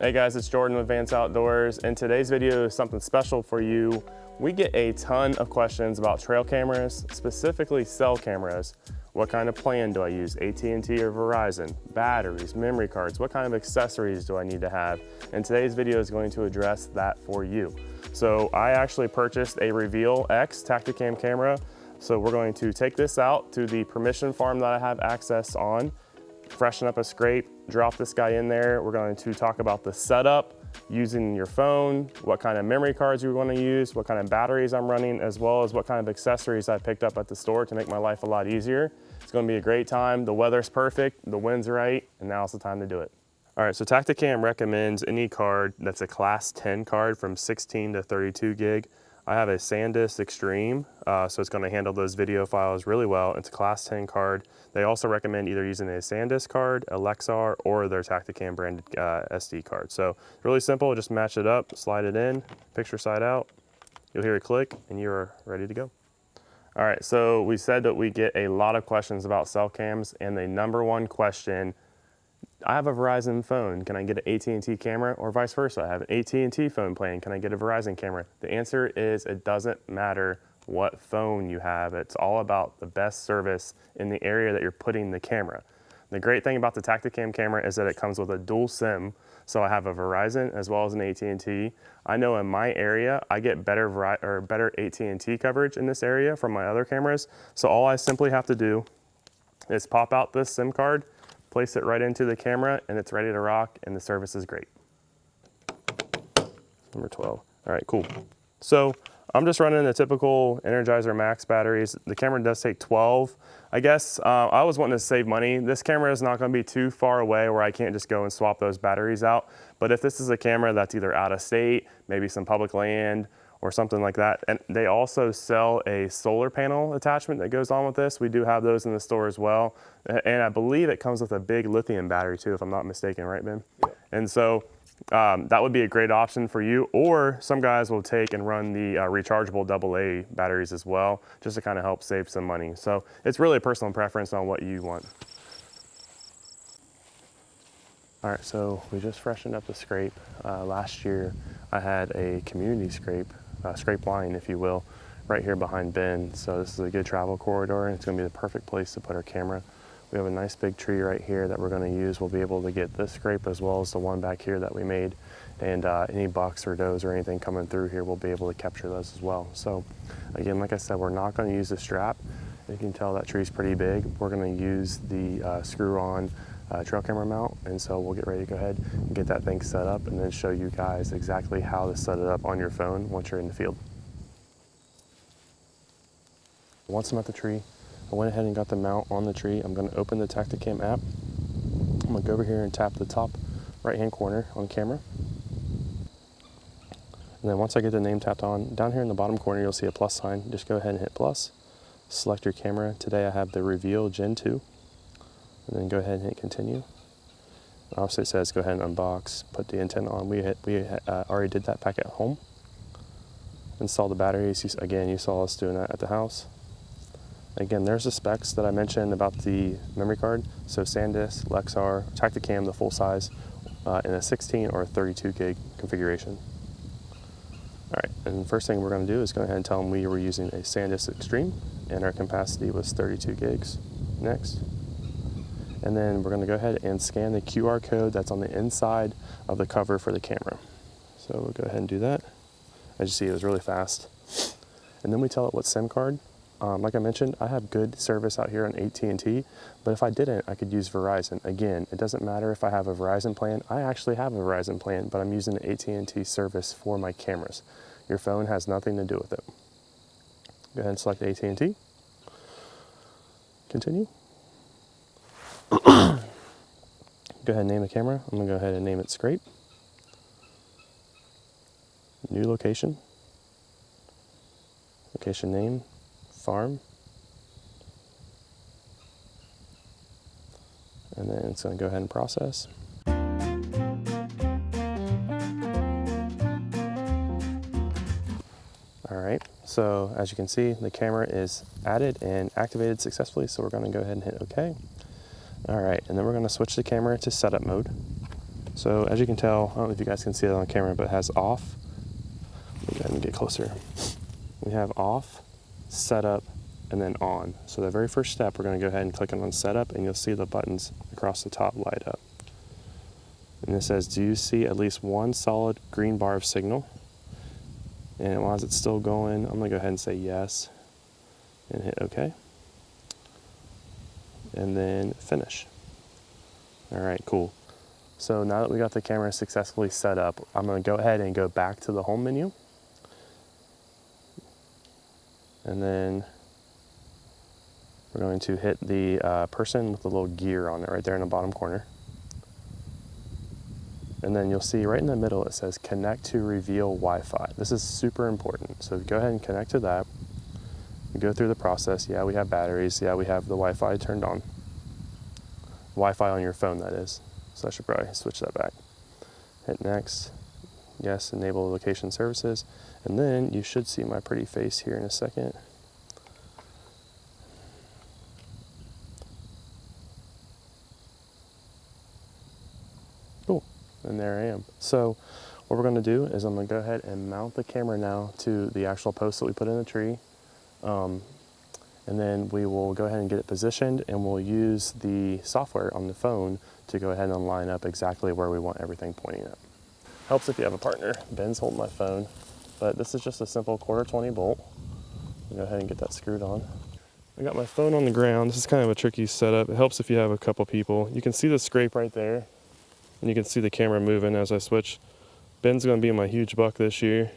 Hey guys, it's Jordan with Vance Outdoors, and today's video is something special for you. We get a ton of questions about trail cameras, specifically cell cameras. What kind of plan do I use, AT&T or Verizon? Batteries, memory cards, what kind of accessories do I need to have? And today's video is going to address that for you. So I actually purchased a Reveal X TACTACAM camera. So we're going to take this out to the permission farm that I have access on, freshen up a scrape, drop this guy in there. We're going to talk about the setup, using your phone, what kind of memory cards you want to use, what kind of batteries I'm running, as well as what kind of accessories I picked up at the store to make my life a lot easier. It's going to be a great time. The weather's perfect, the wind's right, and now's the time to do it. All right, so TACTACAM recommends any card that's a class 10 card from 16 to 32 gig. I have a SanDisk Extreme, so it's going to handle those video files really well. It's a class 10 card. They also recommend either using a SanDisk card, a Lexar, or their TACTACAM branded SD card. So really simple, just match it up, slide it in, picture side out. You'll hear a click and you're ready to go. All right, so we said that we get a lot of questions about cell cams, and the number one question, I have a Verizon phone, can I get an AT&T camera? Or vice versa, I have an AT&T phone plan, can I get a Verizon camera? The answer is it doesn't matter what phone you have. It's all about the best service in the area that you're putting the camera. The great thing about the TACTACAM camera is that it comes with a dual SIM. So I have a Verizon as well as an AT&T. I know in my area, I get better AT&T coverage in this area from my other cameras. So all I simply have to do is pop out this SIM card, place it right into the camera, and it's ready to rock, and the service is great. Number 12. All right, cool. So I'm just running the typical Energizer Max batteries. The camera does take 12. I guess I was wanting to save money. This camera is not going to be too far away where I can't just go and swap those batteries out. But if this is a camera that's either out of state, maybe some public land, or something like that. And they also sell a solar panel attachment that goes on with this. We do have those in the store as well. And I believe it comes with a big lithium battery too, if I'm not mistaken, right, Ben? Yeah. And so that would be a great option for you. Or some guys will take and run the rechargeable AA batteries as well, just to kind of help save some money. So it's really a personal preference on what you want. All right, so we just freshened up the scrape. Last year, I had a community scrape line, if you will, right here behind Ben. So this is a good travel corridor, and it's going to be the perfect place to put our camera. We have a nice big tree right here that we're going to use. We'll be able to get this scrape as well as the one back here that we made, and any bucks or does or anything coming through here, we'll be able to capture those as well. So again, like I said, we're not going to use the strap. You can tell that tree's pretty big. We're going to use the screw-on trail camera mount, and so we'll get ready to go ahead and get that thing set up and then show you guys exactly how to set it up on your phone once you're in the field. Once I'm at the tree, I went ahead and got the mount on the tree. I'm going to open the TACTACAM app. I'm going to go over here and tap the top right hand corner on camera. And then once I get the name tapped on, down here in the bottom corner you'll see a plus sign. Just go ahead and hit plus. Select your camera. Today I have the Reveal Gen 2. And then go ahead and hit continue. Obviously it says go ahead and unbox, put the antenna on. We already did that back at home. Install the batteries. Again, you saw us doing that at the house. Again, there's the specs that I mentioned about the memory card. So SanDisk, Lexar, TACTACAM, the full size, in a 16 or a 32 gig configuration. All right, and the first thing we're going to do is go ahead and tell them we were using a SanDisk Extreme, and our capacity was 32 gigs. Next. And then we're going to go ahead and scan the QR code that's on the inside of the cover for the camera. So we'll go ahead and do that. As you see, it was really fast. And then we tell it what SIM card. Like I mentioned, I have good service out here on AT&T, but if I didn't, I could use Verizon. Again, it doesn't matter if I have a Verizon plan. I actually have a Verizon plan, but I'm using the AT&T service for my cameras. Your phone has nothing to do with it. Go ahead and select AT&T. Continue. Go ahead and name the camera. I'm going to go ahead and name it Scrape. New location. Location name, farm. And then it's going to go ahead and process. All right, so as you can see, the camera is added and activated successfully, so we're going to go ahead and hit OK. All right, and then we're going to switch the camera to setup mode. So as you can tell, I don't know if you guys can see it on camera, but it has off. Let me go ahead and get closer. We have off, setup, and then on. So the very first step, we're going to go ahead and click on setup, and you'll see the buttons across the top light up. And it says, do you see at least one solid green bar of signal? And while it's still going, I'm going to go ahead and say yes and hit OK. And then finish. All right, cool. So now that we got the camera successfully set up, I'm going to go ahead and go back to the home menu. And then we're going to hit the person with the little gear on it right there in the bottom corner. And then you'll see right in the middle it says connect to reveal Wi-Fi. This is super important. So go ahead and connect to that. You go through the process. Yeah, we have batteries. Yeah, we have the Wi-Fi turned on. Wi-Fi on your phone, that is. So I should probably switch that back. Hit next. Yes, enable location services. And then you should see my pretty face here in a second. Cool, and there I am. So what we're gonna do is I'm gonna go ahead and mount the camera now to the actual post that we put in the tree. And then we will go ahead and get it positioned, and we'll use the software on the phone to go ahead and line up exactly where we want everything pointing at. Helps if you have a partner. Ben's holding my phone, but this is just a simple 1/4-20 bolt. I'll go ahead and get that screwed on. I got my phone on the ground. This is kind of a tricky setup. It helps if you have a couple people. You can see the scrape right there, and you can see the camera moving as I switch. Ben's gonna be my huge buck this year,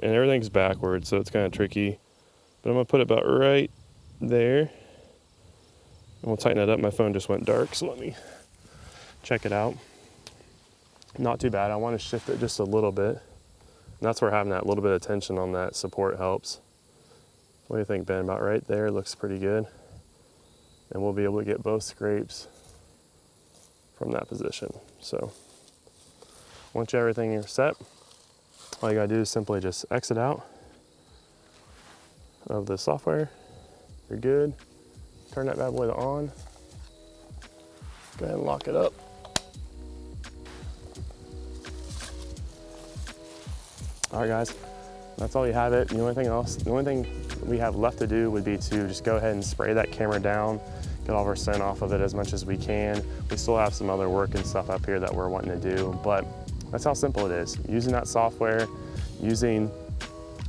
and everything's backwards, so it's kind of tricky. But I'm gonna put it about right there, and we'll tighten it up. My phone just went dark, so let me check it out. Not too bad. I want to shift it just a little bit. And that's where having that little bit of tension on that support helps. What do you think, Ben? About right there, looks pretty good. And we'll be able to get both scrapes from that position. So once everything is set, all you gotta do is simply just exit out of the software. You're good. Turn that bad boy on. Go ahead and lock it up. All right, guys, that's all you have it. The only thing we have left to do would be to just go ahead and spray that camera down, get all of our scent off of it as much as we can. We still have some other work and stuff up here that we're wanting to do, but that's how simple it is. Using that software, using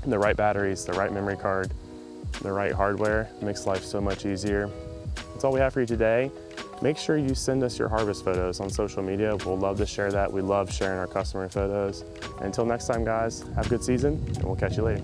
the right batteries, the right memory card, the right hardware makes life so much easier. That's all we have for you today. Make sure you send us your harvest photos on social media. We'll love to share that. We love sharing our customer photos. Until next time, guys, have a good season, and we'll catch you later.